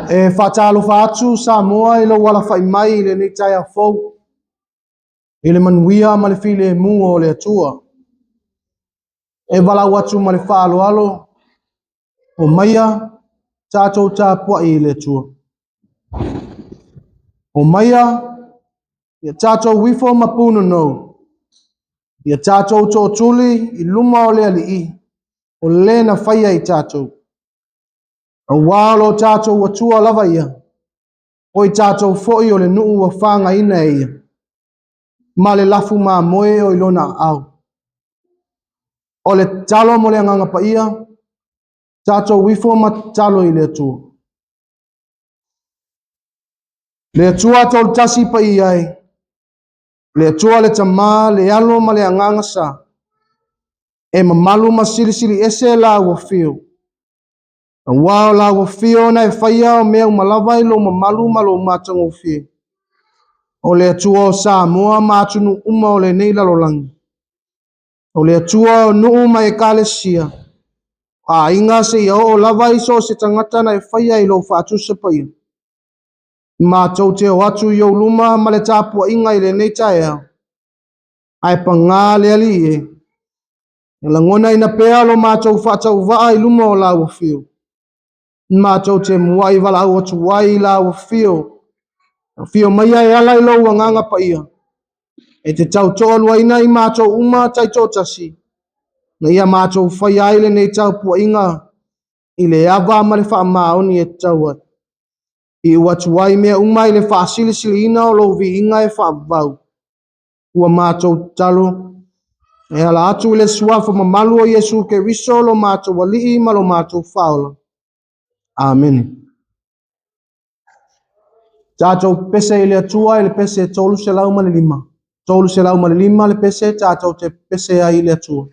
E whaatalo whaatu Samoa ilo wala whai mai le ni tai a fau. Ile manuia ma le file mu o le atua. E wala watu ma le whaalo alo. O maia tātou Tapuaiga i le atua. O maia ia tātou wifo mapuna no. Ia tātou tō tuli i luma o le alii. O le na whaia i tātou. A walo tātou atua lava ia. O i tātou foi o le nuu wa whanga ina e ia. Ma le lafu ma moe o ilona au. O le talo mo le anganga pa ia. Tātou wifo ma talo i le atua. Le atua tol tasi pa ia e. Le atua le tama le alo ma le anganga sa. E mamalu ma sili sili ese la ua fio. A wao la ua fio na e whaia o mea umalava ilo mamalu ma lo matango fio. O le atua o Samoa matunu uma o le nei lalolangi. O le atua o nuu ma e kalesia. A inga se ia o lava iso se tangata na e whaia ilo whaatusa pa ia. Mātou te o atu i o luma ma le Tapuaiga i le nei Taeao. Ai pa ngā le ali e. E langona ina pea lo mātou whaatau waa i luma o la ua fio. Mātou te mua i wala au atu wai i la ua fio. Fio maia e ala i lo wanganga pa ia. E te tau toa luaina i mātou uma tai tōtasi. Na ia mātou whai aile nei Tapuaiga i le ava ma le wha maoni e tau at. I watu wai mea umai le whaasili sili ina o lo vi inga e whaavau. Ua mātou talo. E ala atu le suafa mamalu o Yesu ke riso lo mātou walii ma lo mātou whaola. Amen. Tātou pese i le atua i le pese tolu se lau ma le lima. Tolu se lau ma le lima le pese tātou te pese a i le atua.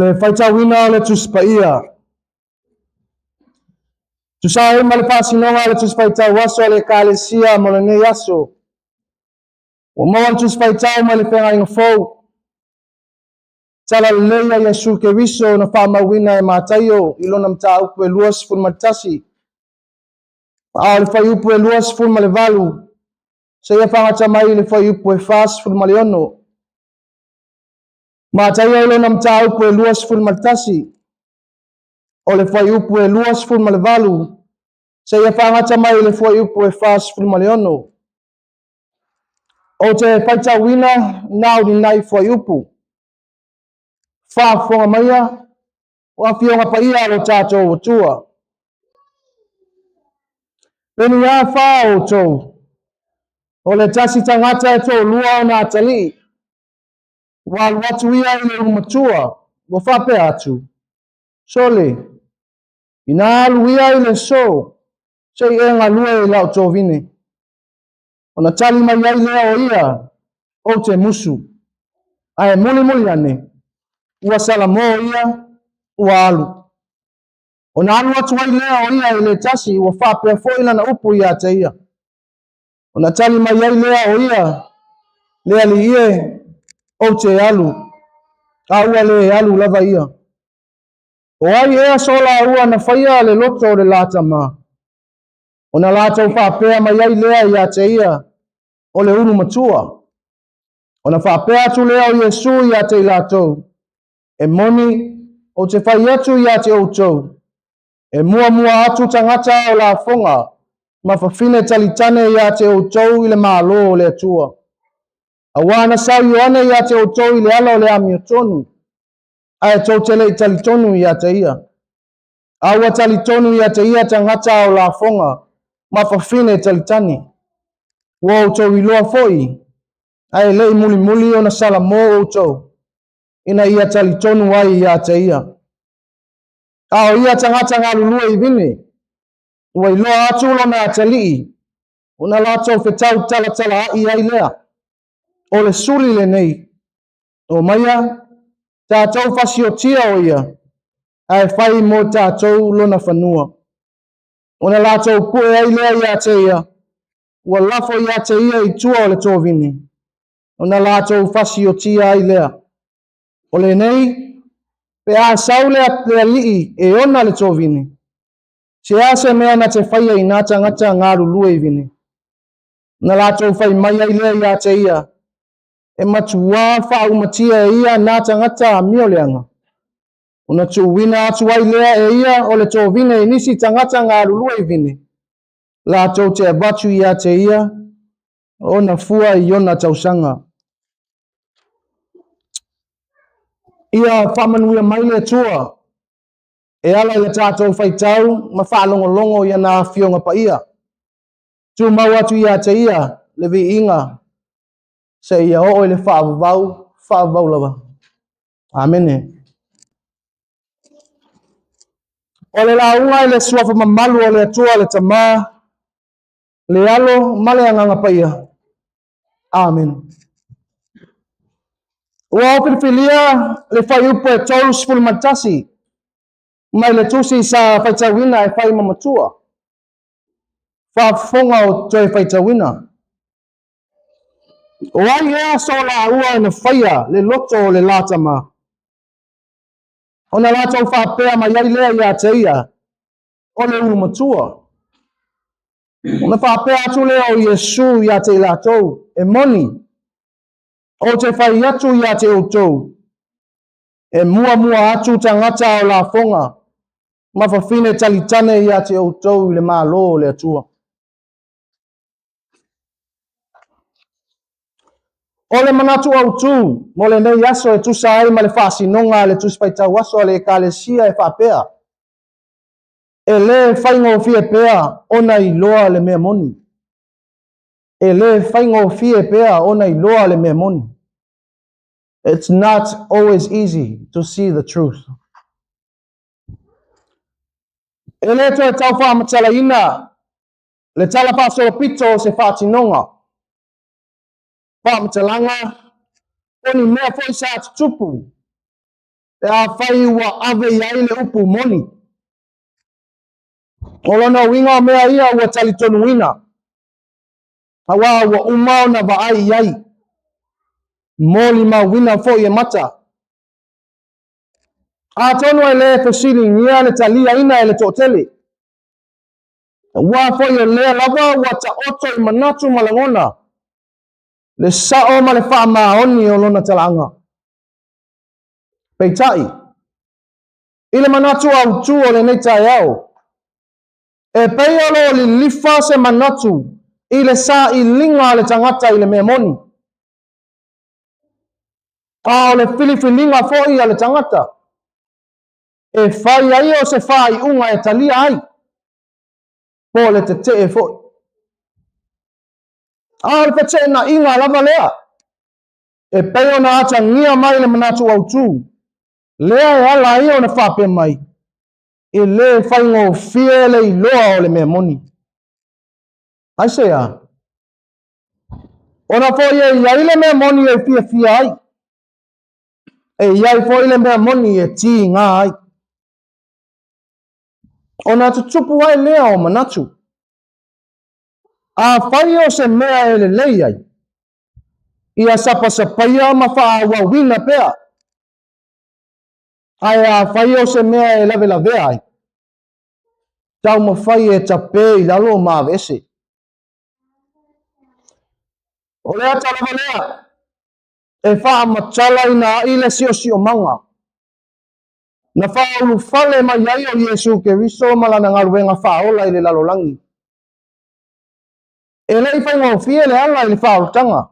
le faitauina o le tusipaia. Tusai ma le faasinonga le tusipaitau aso le ekalesia mo le nei aso. Ua maua le tusipaitau ma le whengaiga fou. Tala le leia Iesu Keriso na whaamauina e mātaio i lona mataupu e 2.8. Ao le whaiupu e 2.8. Se ia whangata mai le whaiupu e 4.1. Mātaio i lona mataupu e 2.8. O le whaiupu e 2.8. Se ia whangata mai le whaiupu e 4.1. O te whaitauina nau ni nai whaiupu. Whaafonga maia, o a whionga pa ia alo tātou o tua. Peni a wha o tō. O le tasi tangata e tō lua o nā tali. Walu atu ia i le umatua, o whape atu. Sole, ina alu ia i le so, se i ngā lua i lau tō vine. O na tali mai ai lea o ia, o te musu. Ai muli ane. Ua salamo ia, ua alu. O na alu atu ai lea o ia i le tasi, ua whapea fo ila na upu ia te ia. O na tali mai ai lea o ia, lea li ie, o te alu. A ua le alu lava ia. O ai ea sola ua na whaia le loto o le lata ma. O na lata o whapea mai ai lea ia te ia, o le unu matua. O na whapea atu lea o Iesu ia te ilatou. E moni o te whai atu ia te outou. E mua atu tangata o la fonga, ma whawhine talitane ia te outou i le malo o le atua. A wana sau ioane ia te outou i le ala o le amiotonu. A e tau tele i talitonu ia te ia. A ua talitonu ia te ia tangata o la fonga, ma whawhine talitane. Ua outou i loa foi, a e lei muli o na sala mo outou. Ina ia talitonu ai ia te ia. A o ia tangata ngā lulua i vine. Ua i loa atu lona atalii. Una lātou whetau tala ai ai lea. O le suri le nei. O maia, tātou whasiotia o ia. A e whai mo tātou lona whanua. Una lātou pue ai lea ia te ia. Ua lafo ia te ia i tua o le tō vine. Una lātou whasiotia ai lea. O le nei, pe a saule a lii e ona le tō vine. Se a se mea na te whaia i nā tangata ngā lulua i vine. Na lātou whai mai ai lea ia te ia. E matua wha umatia e ia nā tangata a mioleanga. Una tu wina atu ai lea e ia o le tō vine i nisi tangata ngā lulua i vine. Lātou te abatu ia te ia. Ona fua i ona tausanga. Ia whamanuia mai le tua. E ala i tātou whaitau, ma whaalongolongo ia nā whionga pa ia. Tu mau atu ia te ia, le vi inga. Se ia o le whaavau lava. Amene. O le launga i le suafa mamalu o le atua le tamā, le alo male anganga pa ia. Amen. Ua o pilifilia le whaiupu e tolu sifuru matasi. Mai le tusi sa whaitawina e whai mamatua. Whaafonga o toi whaitawina. O ai ea sola ua na whaia le loto o le lata ma. O na lata o whapea mai ai lea ia te ia. O le ulu matua. O na whapea atu lea o Iesu ia te ilatou. E moni. O te whai atu ia te outou. E mua atu tangata o la fonga. Ma whawhine talitane ia te outou i le mālo o le atua. O le manatu au tu, mo le nei aso e tusa ai ma le whaasinonga le tuspaitau aso le ekalesia e whapea. E le whaingo fie pea ona i loa le mea moni. E le whaingo fie pea ona i loa le mea moni. It's not always easy to see the truth. E le to e tau whaamatala ina, le tala whaasolo pito se whaatinonga. Whaamatalanga, oni mea fo isa tutupu. e a whai ua ave iai le upu moni. O lona winga o mea ia ua tali tonu ina. Awa ua umao na vaai iai. Moli ma wina fo i mata. A tonu e le fesili ngia le talia ina e le totele. Ua fo i lea lava ua ta oto i manatu malangona. Le sao ma le wha maoni o lona talanga. Peitai. Ile manatu au tu o le nei Taeao. E peialo li lifa se manatu. Ile sa i linga le tangata i le Melepone. A o le filifilinga fo i le tangata. E fai ai o se fai unga e talia ai. Po le te e fo. A o le pete na inga lava lea. E peo na ata ngia mai le manatu au tu. Lea e ala i o na whape mai. E le fai ngō fie le i loa o le Melepone. Ai se a. Ona fo ye iai le Melepone e fia fia ai. E iai fo i le Melepone e ti ngā ai. Ona tutupu ai lea o manatu. A fai o se mea e le lei ai. Ia sapa sapaya ma faa wawina pea. Ai a fai o se mea e lave lave ai. Tau ma fai e tape i lalo ma vese. O lea talava lea. E faa matala ina ile sio manga. Na faa ulu fale ma iai o Yesu ke riso malana ngaruenga faa ola ile lalo langi. E lei fai ngō fie le ala ile faa utanga.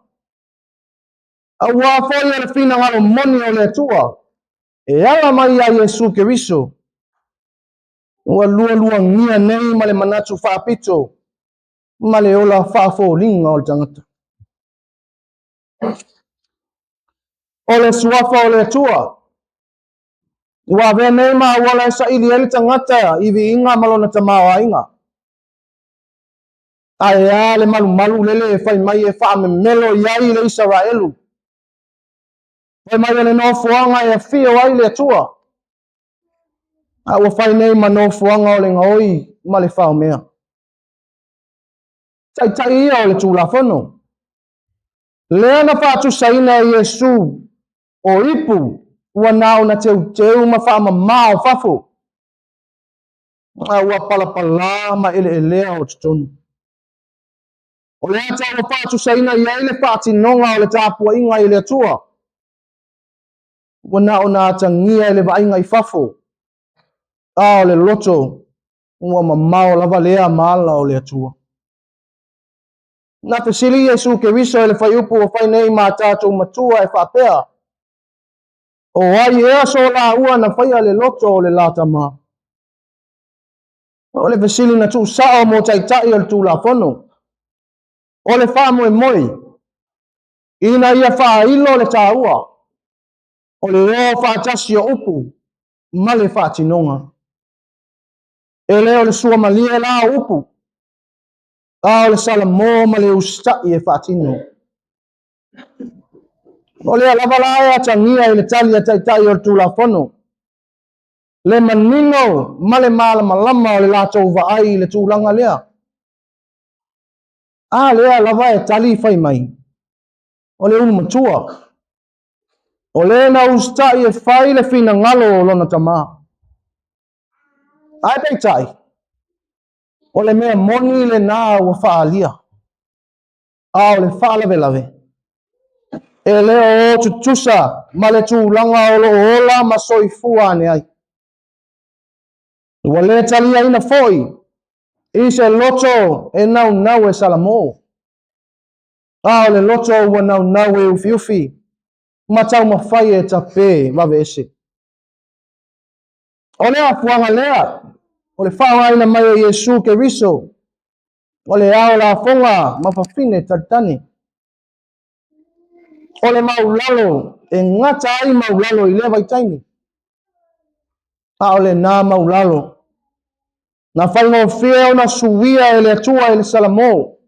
A ua foi le fina ngalo moni o le tua. E ala mai a Yesu ke riso. Ua lua ngia nei ma le manatu faa pito. Ma le ola faa fo linga o le tangata. O le suafa o le tua. Ua vea nei ma wala sa ili ele tangata iwi inga malona tamawa inga. Ai a le malu lele e fai mai e faa me melo iai le Israelu. Fai mai le no fuanga e fio ai le tua. A ua fai nei ma no fuanga o le ngaoi ma le fao mea. Tai ia o le tulafono. Lea na fatu saina e Yesu o ipu ua nao na teu ma faa ma mao fafo. A ua palapala ma ele o tutonu. O lea tau na fatu saina ia ele fati nonga o le Tapuaiga i le atua. Ua nao na atangia ele vainga i fafo. A o le loto ua ma mao lava lea maala o le atua. Na fesili Yesu ke riso ele fai upu o fai nei ma tātou matua e whapea. O ai ea so la ua na fai le loto o le lata ma. O le fesili na tu sao mo tai o le tu la fono. O le wha moe moi. Ina ia wha ilo le tā ua. O le o wha tasi o upu. Ma le wha tinonga. E leo le sua malia la upu. A o le salamo ma le ustai e wha tino. O le lava la tangia i le tali a tai o le tu la fono. Le manino ma le malama o le latou vaai le tūlanga lea. A lea lava e tali fai mai. O le matua. O le na ustai e fai le fina ngalo o lona tama. Ai peitai. O le mea moni le nā ua whaalia. A o le whaalave. E leo o tutusa ma le tūlanga o lo ola ma soifua ne ai. Ua le talia ina foi. I se loto e nau e salamo. A o le loto ua nau e ufi. Ma tau mawhai e tape wawe ese. O lea fuanga lea. O le whawa ina mai o Yesu ke riso. O le ao la fonga mawhawhine tatane. O le maulalo e ngata ai maulalo i lewa i taini. A o le nā maulalo. Na whaingo whia o na suwia e le atua e le salamo.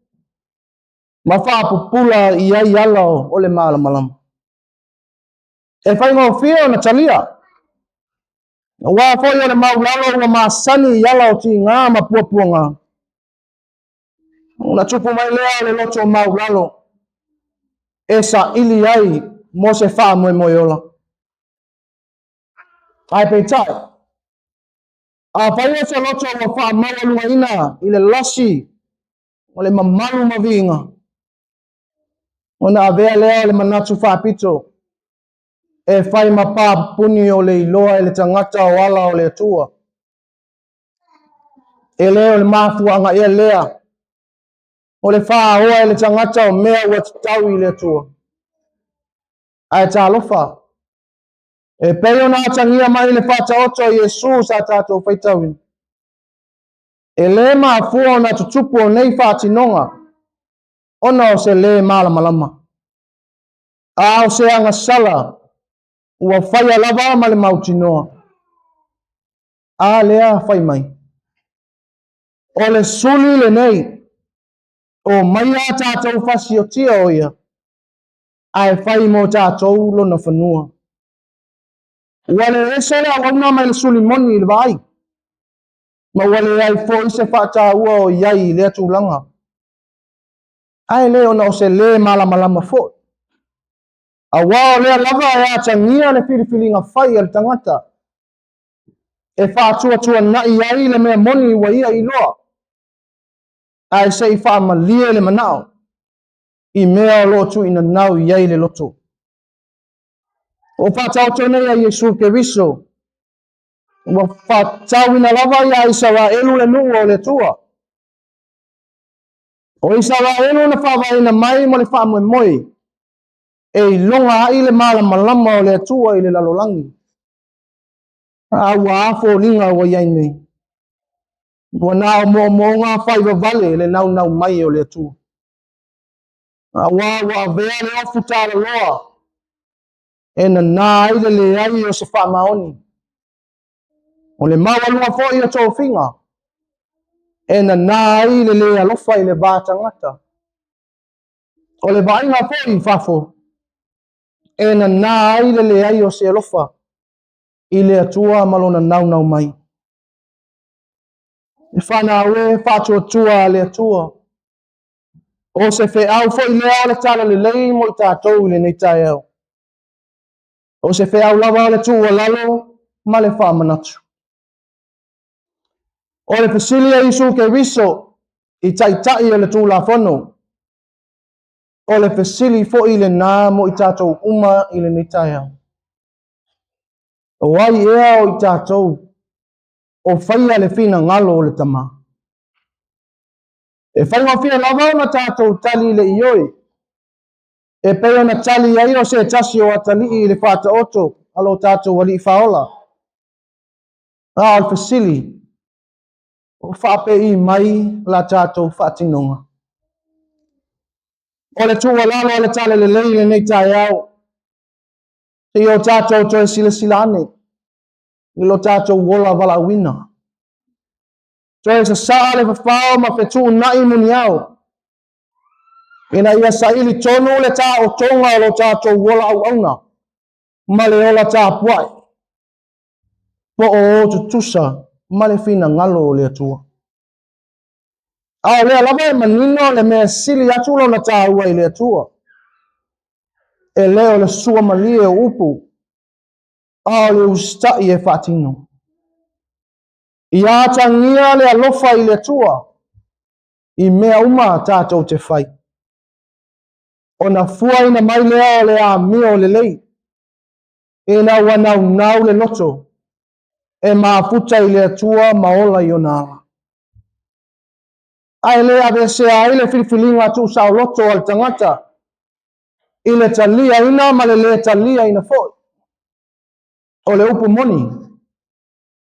Ma whaapupula i ai alao o le malamalama. E whaingo whia o na talia. Wa fo yo le maulalo nga masani yala o ti ngā mapuapuanga. Una tupu mai lea le loto maulalo. Esa ili ai mo se wha moe moiola. Ai pe tai. A whaia se loto wa wha maulunga ina i le lasi o le mamalu mavinga. Ona avea lea le manatu whapito. E whai mapā puni o le iloa e le tangata o ala o le atua. E leo le mafuanga e lea. O le wha oa e le tangata o mea ua tau i le atua. Ai tā lofa. E peo na atangia mai le whata oto i Yesu sa tātou whaitawin. E le mafua na tutupu o nei whatinonga. Ona o se le malamalama. A o se anga sala. Ua whaia lava ma le mautinoa. A lea whai mai. O le suli le nei. O mai a tātou whasi o tia o ia. Ai whai mo tātou lona whanua. Wale ese lea wauna mai le suli moni le vai. Ma wale ai fo i se whata ua o iai lea tūlanga. Ai leo na o se le malamalama fo. A wao lea lava e atangia le whiriwhiringa whai al tangata. E whātua nai ai le mea moni wa ia i loa. Ai se i whaamalia le manao. I mea o lotu ina nau iai le loto. O whātau tōnei a Yesu Keriso. Wa whātau ina lava ia i sawa elu le nungo o le tua. O i sawa elu na whawa ina mai mo le whaamoe moi. E longa ai le malamalama o le tua i le lalolangi. A ua afo linga wa iai nei. Wa nao mo ngā whaiva vale le nau mai o le tua. A wa avea le ofu tāra loa. E na nā ai le ai o se whaamaoni. O le mawalunga fo i o tō whinga. E na nā ai le alofa i le vātangata. O le vainga fo i whafo. E na nā ai le ai o se alofa. I le atua malona nau mai. E whana ue whātua tua le atua. O se wheau fo i lea le tala le lei mo i tātou le nei Taeao. O se wheau lava le tua lalo ma le whamanatu. O le Pesilia Isu Keriso i taitai o le tūla whono. O le Pesili fo i le nā mo i tātou uma i le nei Taeao. O ai ea o i tātou. O whaia le whina ngalo o le tama. E whainga whina lava na tātou tali le ioi. E peo na tali ai o se tasi o atali i le whata oto. Alo tātou wali i whaola. A o le Pesili. O whape i mai la tātou whatinonga. O le tua lalo o le tale le leile nei Taeao. Te o tātou toi sila ane. I lo tātou wola wala wina. Toi sa saa le whawhao ma whetu nai muni au. Ina ia sa ili tonu le tā o tonga o lo tātou wola au auna. Ma le ola Tapuaiga. Po o tutusa ma le whina ngalo o le atua. A lea lava e manino le mea sili atu lo na tāua i le atua. E leo le sua malie o upu. A le ustai e whatino. I atangia le alofa i le atua. I mea uma tātou te whai. O na fua ina mai lea o le a mea o le lei. E na wanau le loto. E maafuta i le atua maola i o nara. Ai le ave se ai le whiriwhiringa tu sao loto al tangata. I le talia ina ma le talia ina foi. O le upu moni.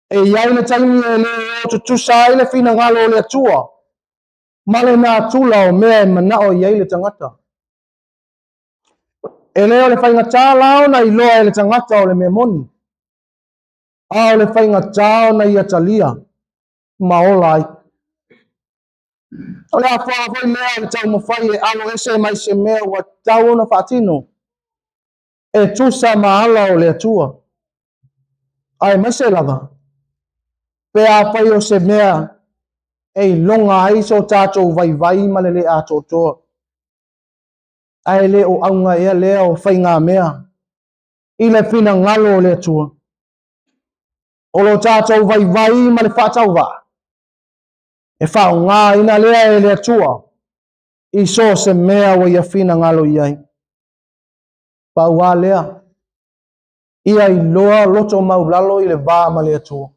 E iai le taimi e le o tutusa ai le whina ngalo o le atua. Ma le nā tula o mea e manao iai le tangata. E leo le whainga tā lao na i loa e le tangata o le mea moni. A o le whainga tā na i atalia. Ma ola ai. O le a whaa hoi lea le tau mawhai e alo ese mai se mea wa tau ona whatino. E tusa maala o le atua. ai mase lava pe a pai o se mea ei longa ai so tātou vai ma le a toto ai le o aunga ia le o whainga mea i le fina ngalo le tua o lo tātou vai ma le whātau wa e whao ngā ina lea e le tua i so se mea o ia fina ngalo iai pau a lea ia i loa loto maulalo i le vā ma le atua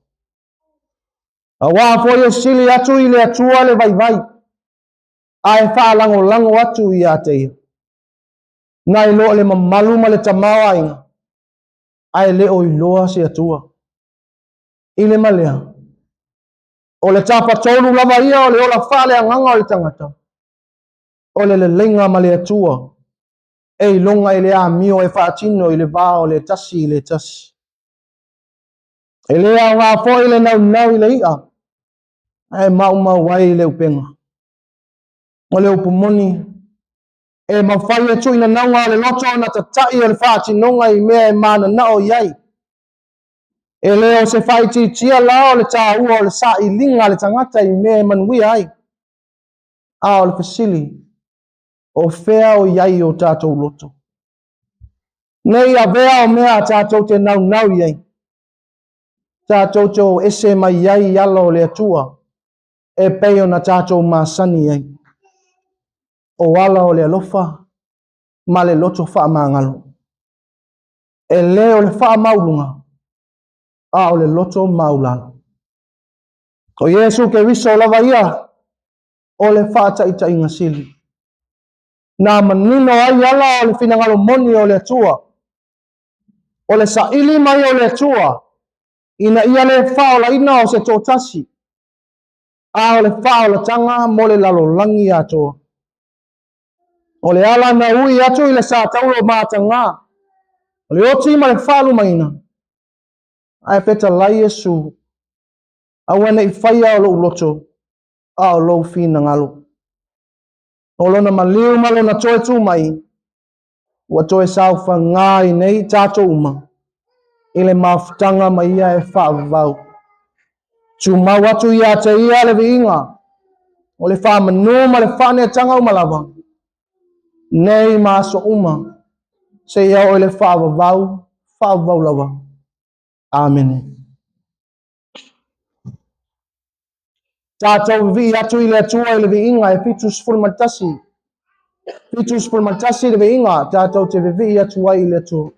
a wā po ia sili atu i le atua le vai a e wha lango atu i a teia na i loa le mamalu ma le tamawa inga a e le o i loa si atua i le malea o le tapa tolu lava ia o le ola wha le anganga o le tangata o le lenga ma le atua e i longa i le a mio e whaatino i le vā o le tasi i le tasi e le a ngā fo i le nau i le ia e mau wai i le upenga o le upumoni e mawhai e tui na naunga le loto na tatai o le whaatinonga i mea e mana nao iai e leo se whaiti tia lao le tā ua o le sa i linga le tangata i mea e manui ai a o le fasili o whea o iai o tātou loto nei a vea o mea tātou te nau iai tātou te o ese mai iai alo le atua e peo na tātou masani iai o ala o le alofa ma le loto wha mangalo e leo le wha maulunga a o le loto maulalo o Yesu ke wiso lava ia o le wha ta inga sili na manino ai ala o le finangalo moni o le atua o le saili mai o le atua ina ia le wha o la ina o se tōtasi a o le wha o la tanga mo le lalo langi atoa o le ala na ui atu i le sa taulo mātanga o le oti ma le whalu maina ai peta lai Yesu a wana i whaia o lo loto a o lo fina ngalo o lona maliu ma lona toe tu mai ua toe saufa ngā i nei tātou uma i le mafutanga mai ia e whaavau tu mau atu ia te ia le viinga o le whaamanu ma le whaane tanga umalawa nei maso uma se ia o le whaavau lawa amen tātou vi atu i le atua i le viinga e fitus fulmatasi le viinga tātou te vi atu ai i le atua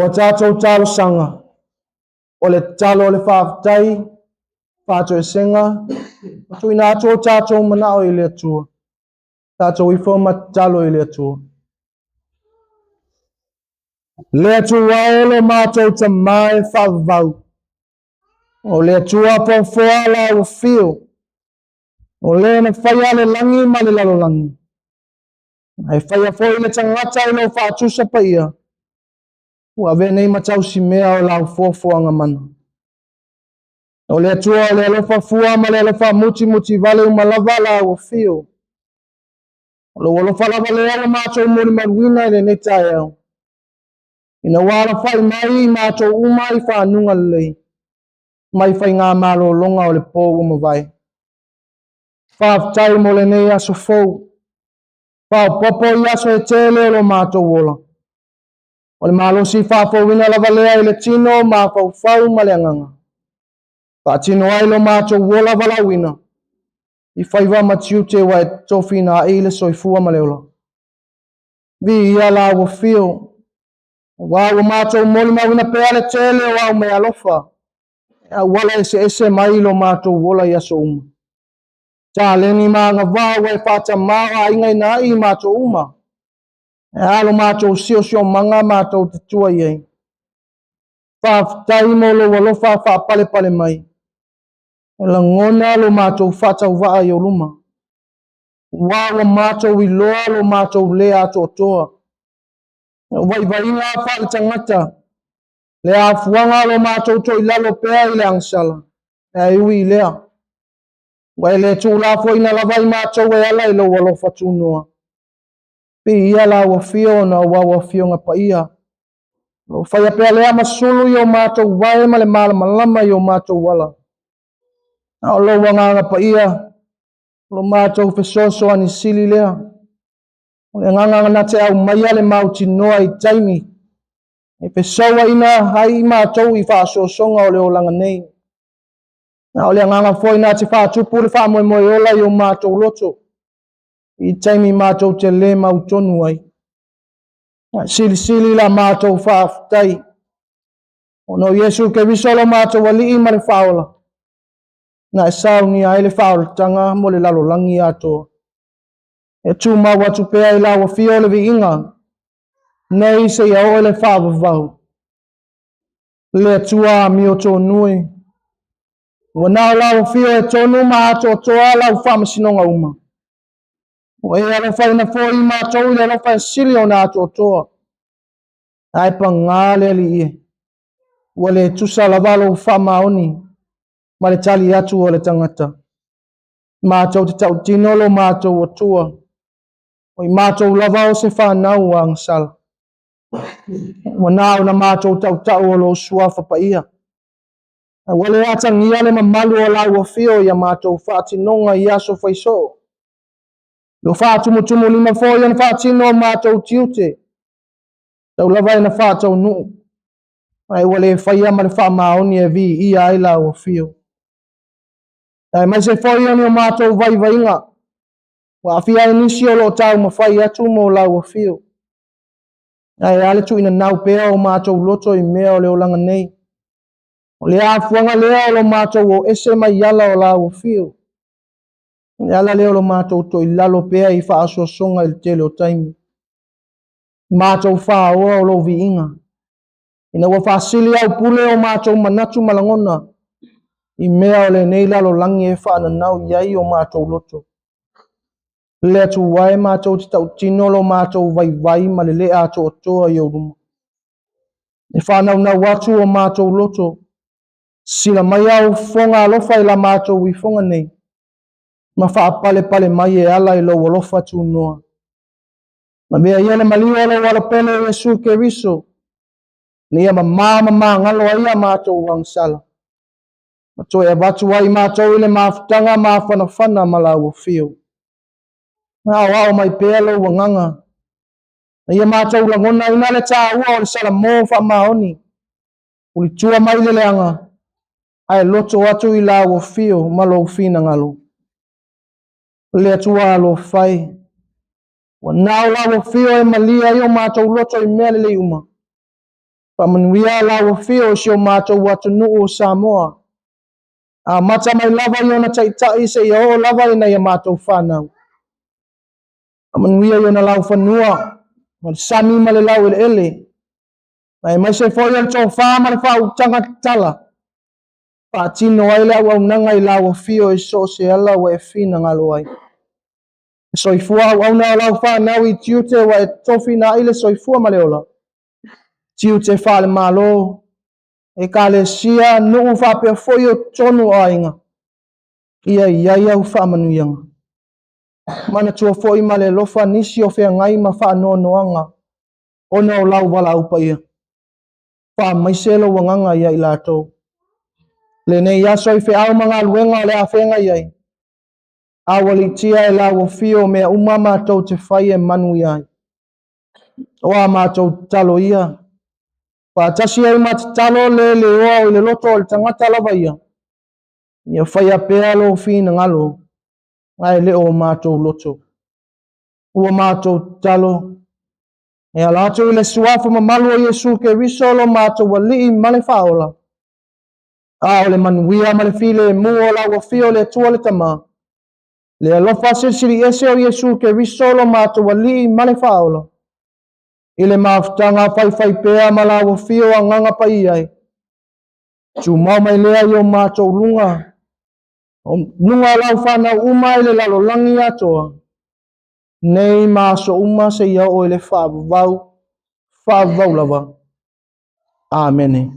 o tātou talo sanga, o le talo o le whaafitai, whātou e senga, tu ina ato tātou manao I le atua, tātou I whoma talo I le atua. Le atua olo mātou ta mai whavau, o le atua pōwhoa la o whio, o le na whaia le langi ma le lalo langi. Ai whaia fōi le tangata I lo whaatusa pa ia, ua venei matau si mea o lau fōwhoanga mana. O le atua o le alofa fua ma le alofa muti muti vale umalava la o whio. O le alofa lava le ala mātou mori maruina I le ne Taeao. Ina wala whai mai mātou uma I whanunga lei, mai whai ngā mālo longa o le pō umawai. Whaaftai mo le nei aso fōu, whao popo I aso e tele o lo mātou wola. O le mālo si whaafowina lava lea I le tino mā whau ma le anganga. Whaatino ai lo mātou wola walawina, I whaiwa matiu te wa e tofina I le soifua ma leola. Vi ia la o whio, wa o mātou moli mawina pea le tele o au me alofa. Wala ese mai lo mātou wola I aso uma. Tā leni mā ngā wāwa e whāta maa ingai nā I mātou uma. Alo mātou sio manga mātou te tua iei. Whaafitai mo lo walofa whaapale pale mai. La ngona lo mātou whātau waa I o luma. Wāwa mātou I loa lo mātou lea ato toa. Waiwainga whaale tangata. Le afuanga lo mātou to I lalo pea I le angsala. E ui lea. Wai le tū la fo ina lawai mātou e ala I lo walofa tūnoa. Pi ia la wa fio na wa fio nga pa ia. Lo whaia pea lea masulu I o mātou wae ma le malama I o mātou wala. O lo wanga pa ia. Lo mātou fesoso ani sili lea. O le nganga na te au maia le mauti noa I taimi. E fesoa ina hai mātou I whaasosonga o le o langa nei. O le nganga foi na te whaatupu le wha moe ola I o mātou loto. I taimi mātou te le mautonu ai. Sili la mātou whaafutai. O no Yesu ke visolo mātou ali I mare whaola. Na e sau ni ai le whaola tanga mo le lalo langi ato. E tū maua tu pea I lawa fio le vi inga. Nei se ia o le whaavavau. Le tua mi o tō nui. Wana lawa fio e tonu ma ato toa lau whaamasinonga uma. O e alofa ina fo I mātou I le alofa e sili o na ato toa. Ai pa ngā le li ie. Ua le tusa lavalo whamaoni. Ma le tali atu o le tangata. Mātou te tau tinolo mātou o tua. O I mātou lavao se whanau a ngasala. Wana na mātou tau o lo suafa pa ia. Ua le atangia le mamalu o lau o fio ia mātou whaatinonga I aso whaiso. Lo whaatumutumu lima fo ia na whaatino mātou tiute. Tau lawai na whātau nuu. Ai wale whaia ma le whaamaoni e vi ia ai lau o fio. Ai mai se whai ani o mātou vai. Wa fia nisi o lo tau ma whai atu mo lau o fio. Ai ale tu ina nau pea o mātou loto I mea o le o langa nei. O le afuanga lea o lo mātou o ese mai yala o lau o fio. Yala leo lo mātou to I lalo pea I whaasosonga I tele o taimi. Mātou wha o lo vi inga. Ina wa whaasili au pule o mātou manatu malangona. I mea o le nei lalo langi e whaana nau iai o mātou loto. Le atu wae mātou te tau tinolo mātou vai ma le lea ato o toa I o ruma. E whanau na watu o mātou loto. Sila mai au fonga alofa I la mātou I fonga nei. Ma wha pale mai e ala I lo walofa tu noa. Ma mea iane maliwa lo wala pene Yesu ke riso. Ni ia ma ngalo ia mātou wangsala. Ma toi e watu ai mātou I le mafutanga ma whanawhana ma lau o fio. Wao mai pea lo wanganga. Na ia mātou langona ina le tā ua o le sala mō whamaoni. Uli tua mai le leanga. Ai loto atu I lau o fio ma lo fina ngalo. Le atua lo fai. Wa nao lau o fio e malia I o mātou loto I mea le uma. Pamanuia lau fio sio mato watu nuu Samoa. Mata mai lava iona taitai se ia lava ina ia mato whanau. Pamanuia iona lau whanua. Sami male lau ele. Mai se foi al tau wha le wha utanga tala. Tino ai lau au nanga I lau fio so se ala wa fina ngalo ai. Soifua au na lau whanau I tiute wa tofi na ile soifua male ola. Tiute wha le malo. Ka le sia nuu whapea foi o tonu ainga. Ia au whamanuianga. Mana tua foi male lofa nisi o whea ngai ma whanoanoanga. Ona o lau wala upa ia. Wha maiselo wanganga ia I lato. Le nei aso I whea au mga luenga le a whenga iai. Awali tia lau o fio mea umama tau te whai e manu iai. Oa mātou talo ia. Tasi ai matatalo le oa o le loto o le tangata lava ia. Ia whai a pea lo fina ngalo. Ngai le o mātou loto. Ua mātou talo. E alato I le suafa mamalu o Yesu ke risolo mātou wali I male whaola. O le manuia male file mua la wa fio le tua le tama. Le alofa siri ese o Yesu ke risolo mātou wali I male whaola. Ile maftanga fai pea mala wa fio a nganga pa iai. Tu mau mai lea I o mātou lunga. Lunga lau whana uma ile lalo langi atoa. Nei maso uma se ia o ile whavau lava. Amene.